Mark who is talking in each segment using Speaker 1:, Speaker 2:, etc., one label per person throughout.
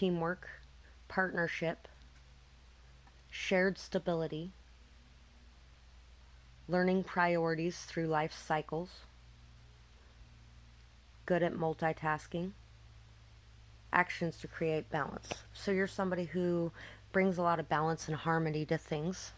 Speaker 1: teamwork, partnership, shared stability, learning priorities through life cycles, good at multitasking, actions to create balance. So you're somebody who brings a lot of balance and harmony to things,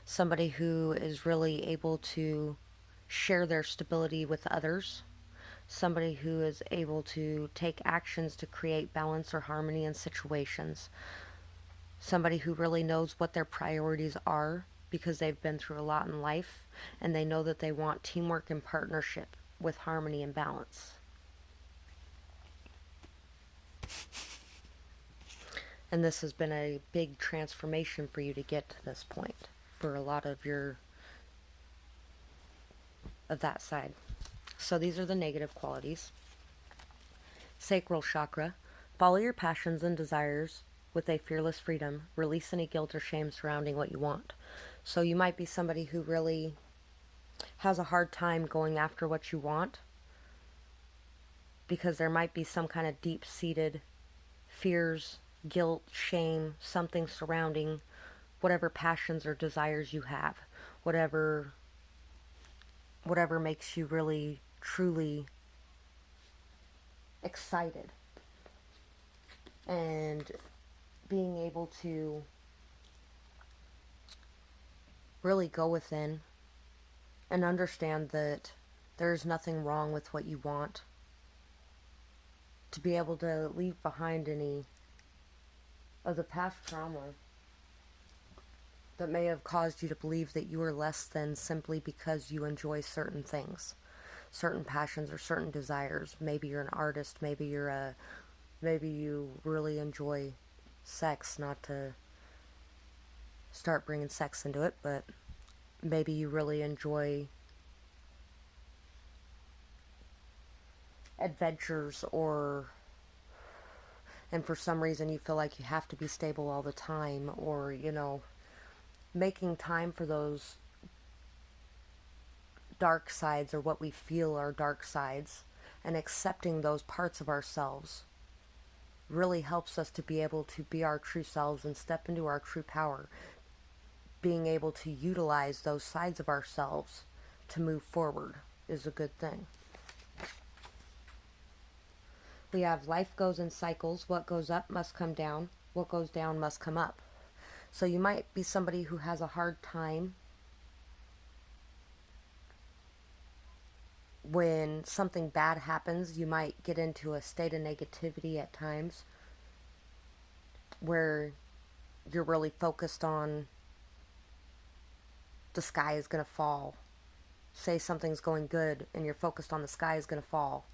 Speaker 1: somebody who is really able to share their stability with others, somebody who is able to take actions to create balance or harmony in situations, somebody who really knows what their priorities are because they've been through a lot in life and they know that they want teamwork and partnership with harmony and balance. And this has been a big transformation for you to get to this point for a lot of that side. So these are the negative qualities. Sacral chakra. Follow your passions and desires with a fearless freedom. Release any guilt or shame surrounding what you want. So you might be somebody who really has a hard time going after what you want because there might be some kind of deep-seated fears, guilt, shame, something surrounding whatever passions or desires you have, whatever makes you really truly excited, and being able to really go within and understand that there's nothing wrong with what you want, to be able to leave behind any of the past trauma that may have caused you to believe that you are less than simply because you enjoy certain things, certain passions or certain desires. Maybe you're an artist, maybe you really enjoy sex, not to start bringing sex into it, but maybe you really enjoy adventures, and for some reason you feel like you have to be stable all the time, or making time for those dark sides, or what we feel are dark sides, and accepting those parts of ourselves really helps us to be able to be our true selves and step into our true power. Being able to utilize those sides of ourselves to move forward is a good thing. We have life goes in cycles. What goes up must come down. What goes down must come up. So you might be somebody who has a hard time when something bad happens. You might get into a state of negativity at times where you're really focused on the sky is going to fall. Say something's going good and you're focused on the sky is going to fall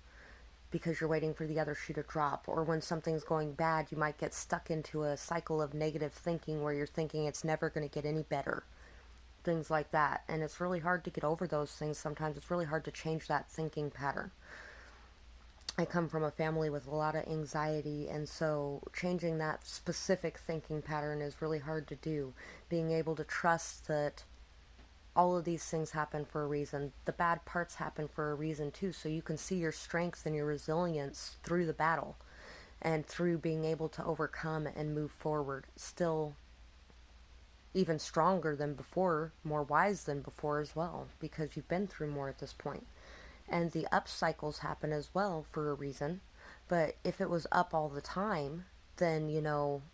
Speaker 1: because you're waiting for the other shoe to drop. Or when something's going bad, you might get stuck into a cycle of negative thinking where you're thinking it's never going to get any better. Things like that. And it's really hard to get over those things sometimes. It's really hard to change that thinking pattern. I come from a family with a lot of anxiety, and so changing that specific thinking pattern is really hard to do. Being able to trust that all of these things happen for a reason. The bad parts happen for a reason too, so you can see your strength and your resilience through the battle and through being able to overcome and move forward, still even stronger than before, more wise than before as well, because you've been through more at this point. And the up cycles happen as well for a reason, but if it was up all the time, then,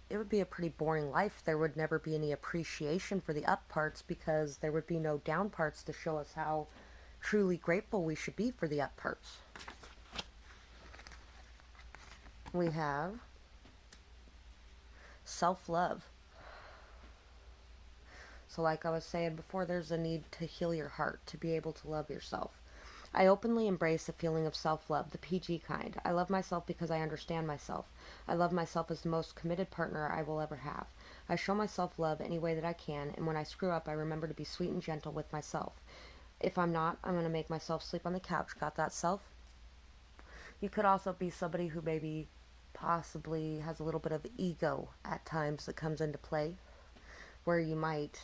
Speaker 1: it would be a pretty boring life. There would never be any appreciation for the up parts because there would be no down parts to show us how truly grateful we should be for the up parts. We have self-love. So like I was saying before, there's a need to heal your heart, to be able to love yourself. I openly embrace a feeling of self-love, the PG kind. I love myself because I understand myself. I love myself as the most committed partner I will ever have. I show myself love any way that I can, and when I screw up, I remember to be sweet and gentle with myself. If I'm not, I'm going to make myself sleep on the couch. Got that, self? You could also be somebody who maybe possibly has a little bit of ego at times that comes into play, where you might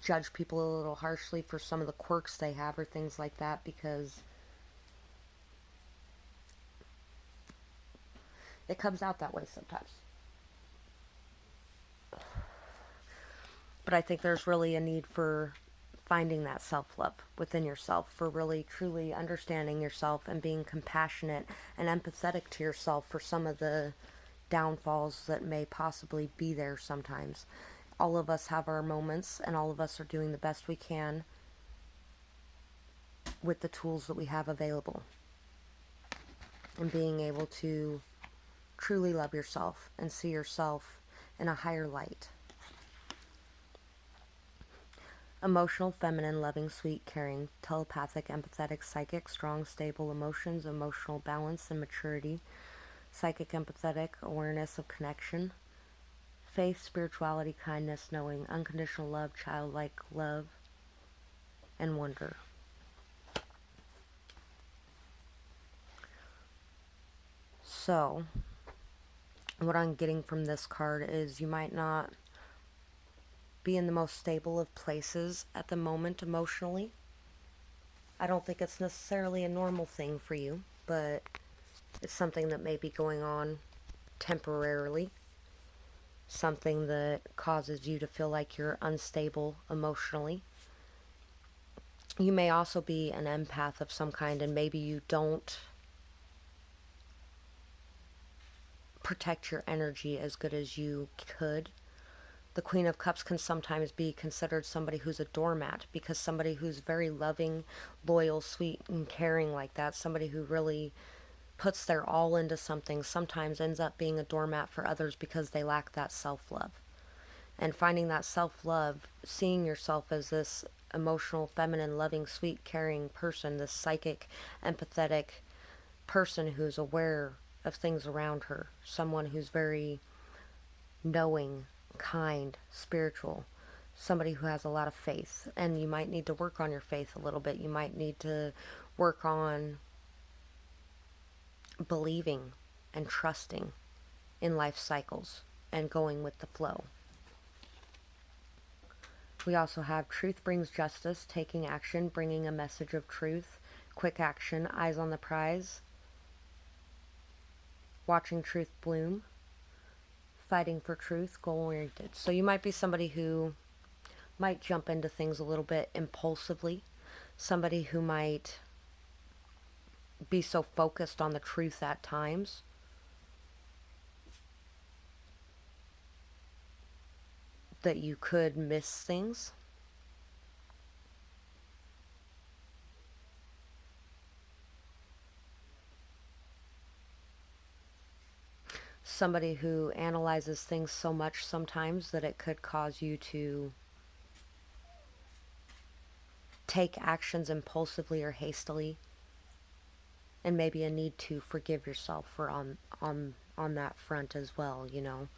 Speaker 1: judge people a little harshly for some of the quirks they have or things like that, because It comes out that way sometimes. But I think there's really a need for finding that self-love within yourself, for really truly understanding yourself and being compassionate and empathetic to yourself for some of the downfalls that may possibly be there sometimes. All of us have our moments, and all of us are doing the best we can with the tools that we have available. And being able to truly love yourself and see yourself in a higher light. Emotional, feminine, loving, sweet, caring, telepathic, empathetic, psychic, strong, stable emotions, emotional balance and maturity, psychic, empathetic, awareness of connection, faith, spirituality, kindness, knowing, unconditional love, childlike love, and wonder. So, what I'm getting from this card is you might not be in the most stable of places at the moment emotionally. I don't think it's necessarily a normal thing for you, but it's something that may be going on temporarily. Something that causes you to feel like you're unstable emotionally. You may also be an empath of some kind, and maybe you don't protect your energy as good as you could. The Queen of Cups can sometimes be considered somebody who's a doormat, because somebody who's very loving, loyal, sweet, and caring like that, somebody who really puts their all into something, sometimes ends up being a doormat for others because they lack that self-love. And finding that self-love, seeing yourself as this emotional, feminine, loving, sweet, caring person, this psychic, empathetic person who's aware of things around her, someone who's very knowing, kind, spiritual, somebody who has a lot of faith. And you might need to work on your faith a little bit. You might need to work on believing and trusting in life cycles and going with the flow. We also have truth brings justice, taking action, bringing a message of truth, quick action, eyes on the prize, watching truth bloom, fighting for truth, goal-oriented. So you might be somebody who might jump into things a little bit impulsively, somebody who might be so focused on the truth at times that you could miss things. Somebody who analyzes things so much sometimes that it could cause you to take actions impulsively or hastily, and maybe a need to forgive yourself for on that front as well, you know.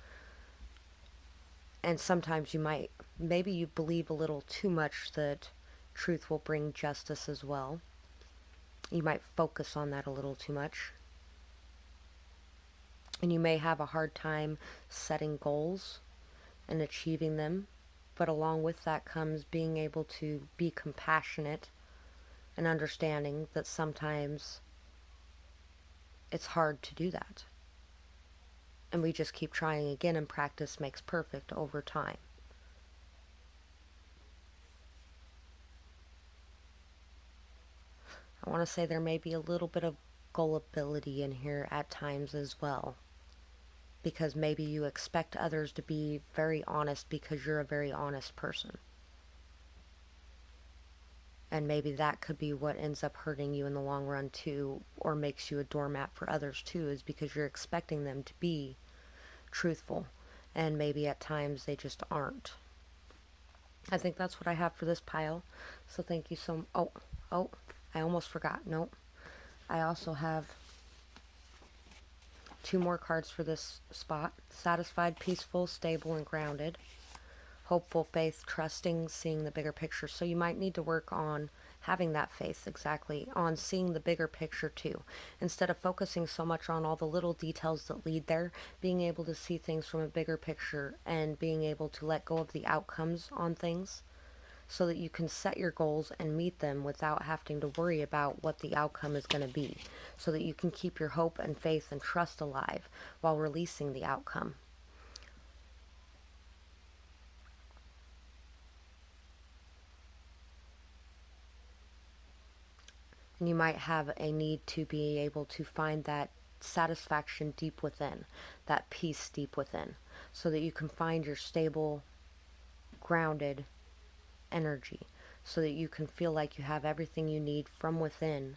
Speaker 1: And sometimes you might, maybe you believe a little too much that truth will bring justice as well. You might focus on that a little too much. And you may have a hard time setting goals and achieving them. But along with that comes being able to be compassionate and understanding that sometimes it's hard to do that. And we just keep trying again, and practice makes perfect over time. I want to say there may be a little bit of gullibility in here at times as well. Because maybe you expect others to be very honest because you're a very honest person. And maybe that could be what ends up hurting you in the long run too, or makes you a doormat for others too, is because you're expecting them to be truthful, and maybe at times they just aren't. I think that's what I have for this pile. So thank you so oh, I almost forgot. Nope. I also have 2 more cards for this spot. Satisfied, peaceful, stable, and grounded. Hopeful, faith, trusting, seeing the bigger picture. So you might need to work on having that faith, exactly, on seeing the bigger picture too. Instead of focusing so much on all the little details that lead there, being able to see things from a bigger picture and being able to let go of the outcomes on things. so that you can set your goals and meet them without having to worry about what the outcome is going to be, so that you can keep your hope and faith and trust alive while releasing the outcome. And you might have a need to be able to find that satisfaction deep within, that peace deep within, so that you can find your stable, grounded energy, so that you can feel like you have everything you need from within,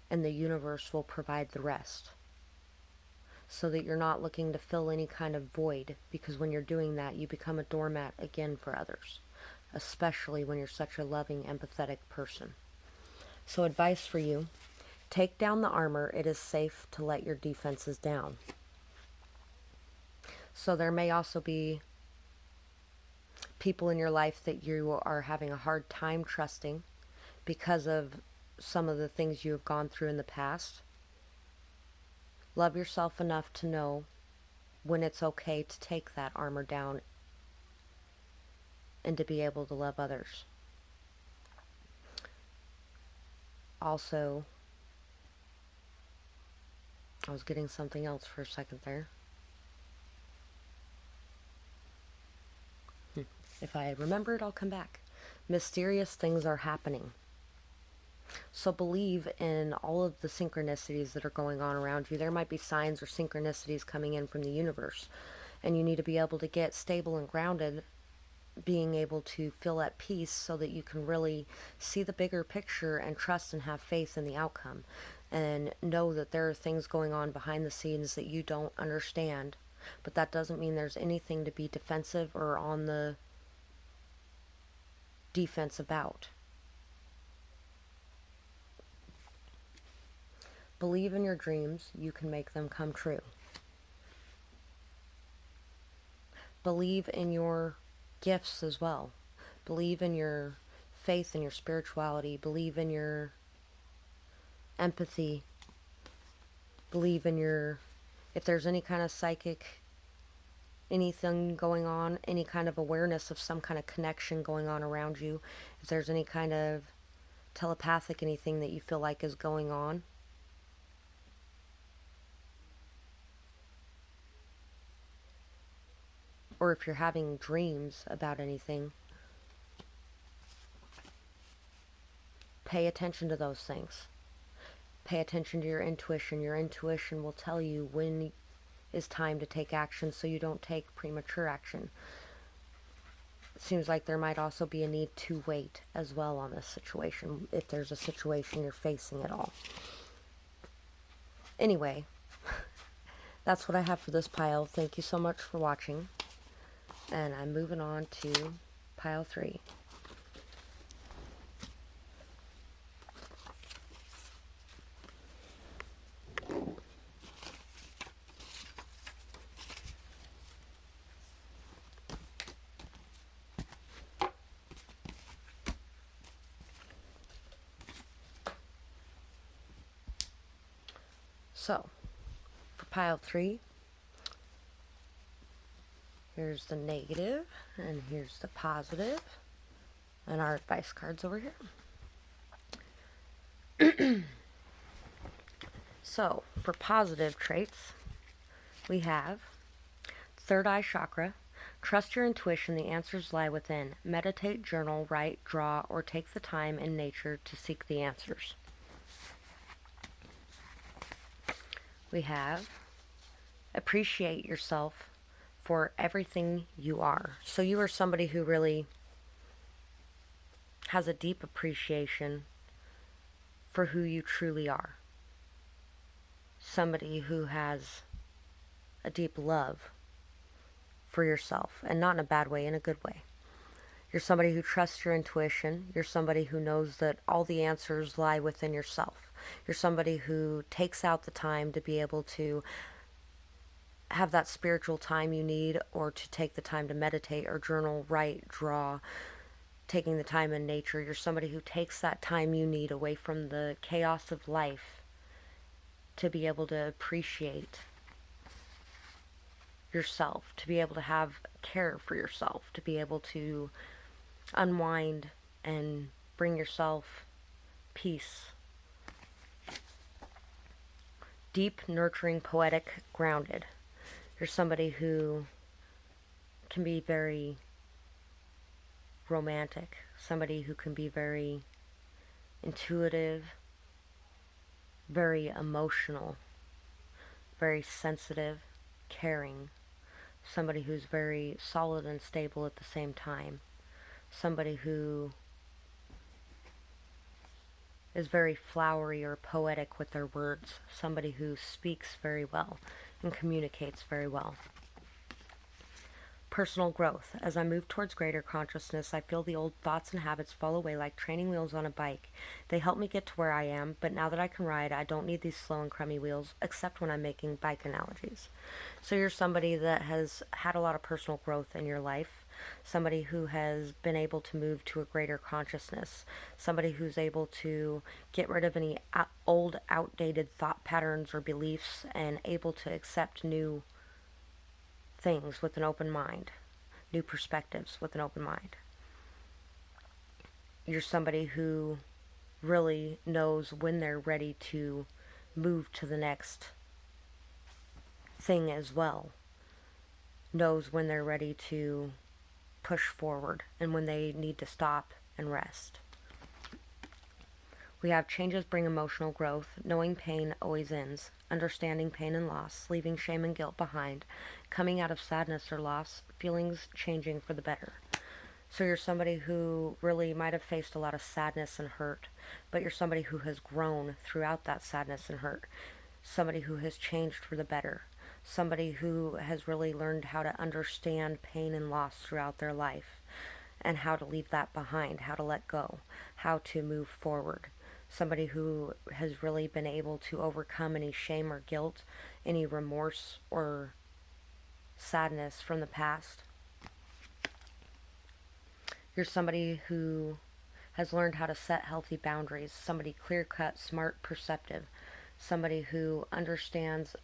Speaker 1: and the universe will provide the rest. So that you're not looking to fill any kind of void, because when you're doing that, you become a doormat again for others, especially when you're such a loving, empathetic person. So advice for you: take down the armor. It is safe to let your defenses down. So there may also be people in your life that you are having a hard time trusting because of some of the things you have gone through in the past. Love yourself enough to know when it's okay to take that armor down and to be able to love others. Also, I was getting something else for a second there. If I remember it, I'll come back. Mysterious things are happening. So believe in all of the synchronicities that are going on around you. There might be signs or synchronicities coming in from the universe, and you need to be able to get stable and grounded, being able to feel at peace so that you can really see the bigger picture and trust and have faith in the outcome, and know that there are things going on behind the scenes that you don't understand, but that doesn't mean there's anything to be defensive or on the defense about. Believe in your dreams. You can make them come true. Believe in your gifts as well. Believe in your faith and your spirituality. Believe in your empathy. Believe in your, if there's any kind of psychic, anything going on, any kind of awareness of some kind of connection going on around you, if there's any kind of telepathic anything that you feel like is going on, or if you're having dreams about anything, pay attention to those things. Pay attention to your intuition. Your intuition will tell you when is time to take action, so you don't take premature action. It seems like there might also be a need to wait as well on this situation, if there's a situation you're facing at all. Anyway, that's what I have for this pile. Thank you so much for watching. And I'm moving on to pile 3. So, for pile 3, here's the negative, and here's the positive, and our advice cards over here. So, for positive traits, we have third eye chakra. Trust your intuition, the answers lie within. Meditate, journal, write, draw, or take the time in nature to seek the answers. We have appreciate yourself for everything you are. So you are somebody who really has a deep appreciation for who you truly are. Somebody who has a deep love for yourself, and not in a bad way, in a good way. You're somebody who trusts your intuition. You're somebody who knows that all the answers lie within yourself. You're somebody who takes out the time to be able to have that spiritual time you need, or to take the time to meditate or journal, write, draw, taking the time in nature. You're somebody who takes that time you need away from the chaos of life to be able to appreciate yourself, to be able to have care for yourself, to be able to unwind and bring yourself peace. Deep, nurturing, poetic, grounded. You're somebody who can be very romantic, somebody who can be very intuitive, very emotional, very sensitive, caring, somebody who's very solid and stable at the same time, somebody who is very flowery or poetic with their words, somebody who speaks very well and communicates very well. Personal growth. As I move towards greater consciousness, I feel the old thoughts and habits fall away like training wheels on a bike. They help me get to where I am, but now that I can ride, I don't need these slow and crummy wheels, except when I'm making bike analogies. So you're somebody that has had a lot of personal growth in your life, somebody who has been able to move to a greater consciousness, somebody who's able to get rid of any old, outdated thought patterns or beliefs and able to accept new things with an open mind, new perspectives with an open mind. You're somebody who really knows when they're ready to move to the next thing as well, knows when they're ready to push forward and when they need to stop and rest. We have changes bring emotional growth, knowing pain always ends, understanding pain and loss, leaving shame and guilt behind, coming out of sadness or loss, feelings changing for the better. So you're somebody who really might have faced a lot of sadness and hurt, but you're somebody who has grown throughout that sadness and hurt, somebody who has changed for the better, somebody who has really learned how to understand pain and loss throughout their life and how to leave that behind, how to let go, how to move forward. Somebody who has really been able to overcome any shame or guilt, any remorse or sadness from the past. You're somebody who has learned how to set healthy boundaries, somebody clear-cut, smart, perceptive, somebody who understands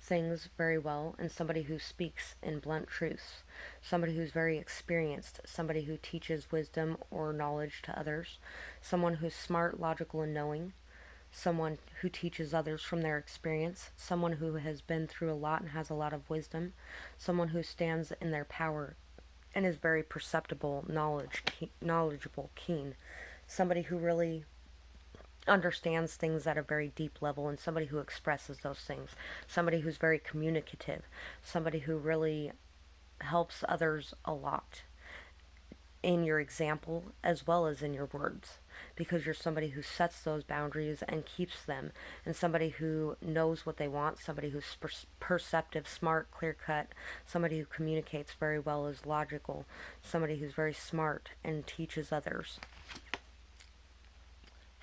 Speaker 1: things very well, and somebody who speaks in blunt truths, somebody who's very experienced, somebody who teaches wisdom or knowledge to others, someone who's smart, logical, and knowing, someone who teaches others from their experience, someone who has been through a lot and has a lot of wisdom, someone who stands in their power and is very perceptible, knowledgeable, keen, somebody who really understands things at a very deep level, and somebody who expresses those things, somebody who's very communicative, somebody who really helps others a lot in your example as well as in your words, because you're somebody who sets those boundaries and keeps them, and somebody who knows what they want, somebody who's perceptive, smart, clear-cut, somebody who communicates very well, is logical, somebody who's very smart and teaches others.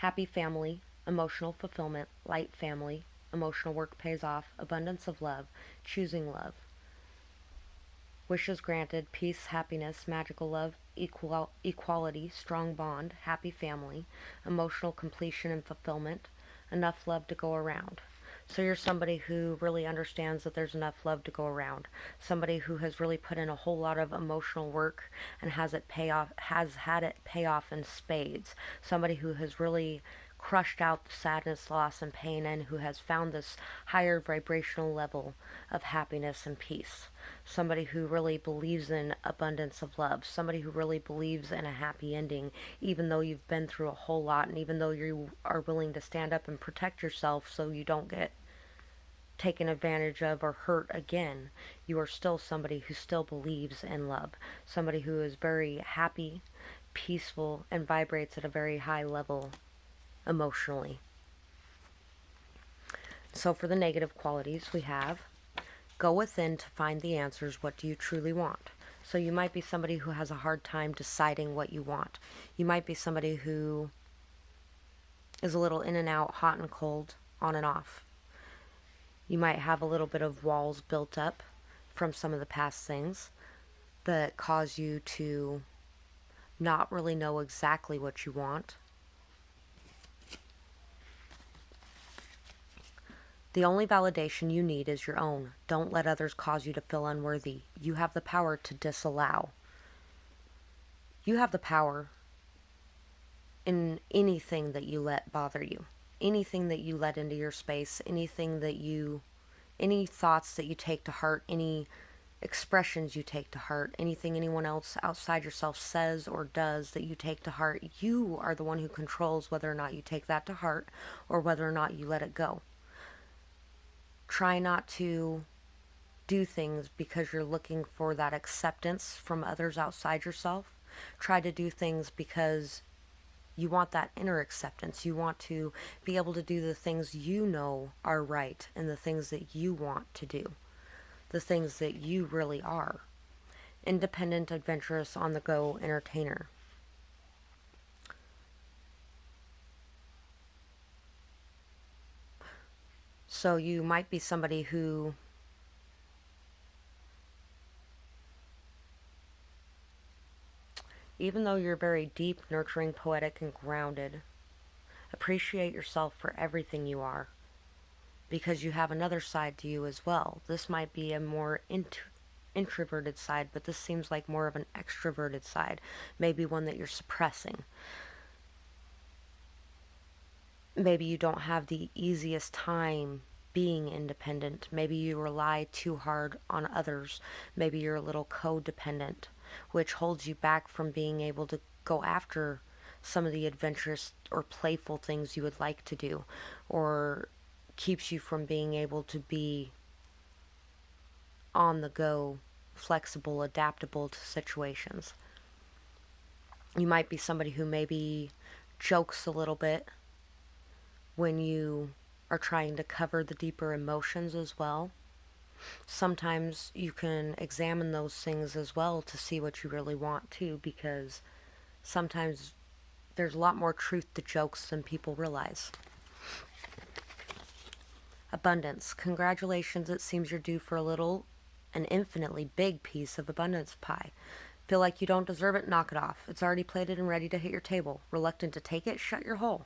Speaker 1: Happy family, emotional fulfillment, light family, emotional work pays off, abundance of love, choosing love. Wishes granted, peace, happiness, magical love, equality, strong bond, happy family, emotional completion and fulfillment, enough love to go around. So you're somebody who really understands that there's enough love to go around. Somebody who has really put in a whole lot of emotional work and has had it pay off in spades. Somebody who has really crushed out the sadness, loss, and pain, and who has found this higher vibrational level of happiness and peace. Somebody who really believes in abundance of love. Somebody who really believes in a happy ending, even though you've been through a whole lot, and even though you are willing to stand up and protect yourself so you don't get taken advantage of or hurt again. You are still somebody who still believes in love. Somebody who is very happy, peaceful, and vibrates at a very high level emotionally. So for the negative qualities, we have go within to find the answers. What do you truly want? So you might be somebody who has a hard time deciding what you want. You might be somebody who is a little in and out, hot and cold, on and off. You might have a little bit of walls built up from some of the past things that cause you to not really know exactly what you want. The only validation you need is your own. Don't let others cause you to feel unworthy. You have the power to disallow. You have the power in anything that you let bother you. Anything that you let into your space, any thoughts that you take to heart, any expressions you take to heart, anything anyone else outside yourself says or does that you take to heart, you are the one who controls whether or not you take that to heart or whether or not you let it go. Try not to do things because you're looking for that acceptance from others outside yourself. Try to do things because you want that inner acceptance. You want to be able to do the things you know are right and the things that you want to do, the things that you really are. Independent, adventurous, on the go entertainer. So you might be somebody who even though you're very deep, nurturing, poetic, and grounded, appreciate yourself for everything you are because you have another side to you as well. This might be a more introverted side, but this seems like more of an extroverted side, maybe one that you're suppressing. Maybe you don't have the easiest time being independent. Maybe you rely too hard on others. Maybe you're a little codependent, which holds you back from being able to go after some of the adventurous or playful things you would like to do, or keeps you from being able to be on the go, flexible, adaptable to situations. You might be somebody who maybe jokes a little bit when you are trying to cover the deeper emotions as well. Sometimes you can examine those things as well to see what you really want too, because sometimes there's a lot more truth to jokes than people realize. Abundance. Congratulations, it seems you're due for a little, an infinitely big piece of abundance pie. Feel like you don't deserve it? Knock it off. It's already plated and ready to hit your table. Reluctant to take it? Shut your hole.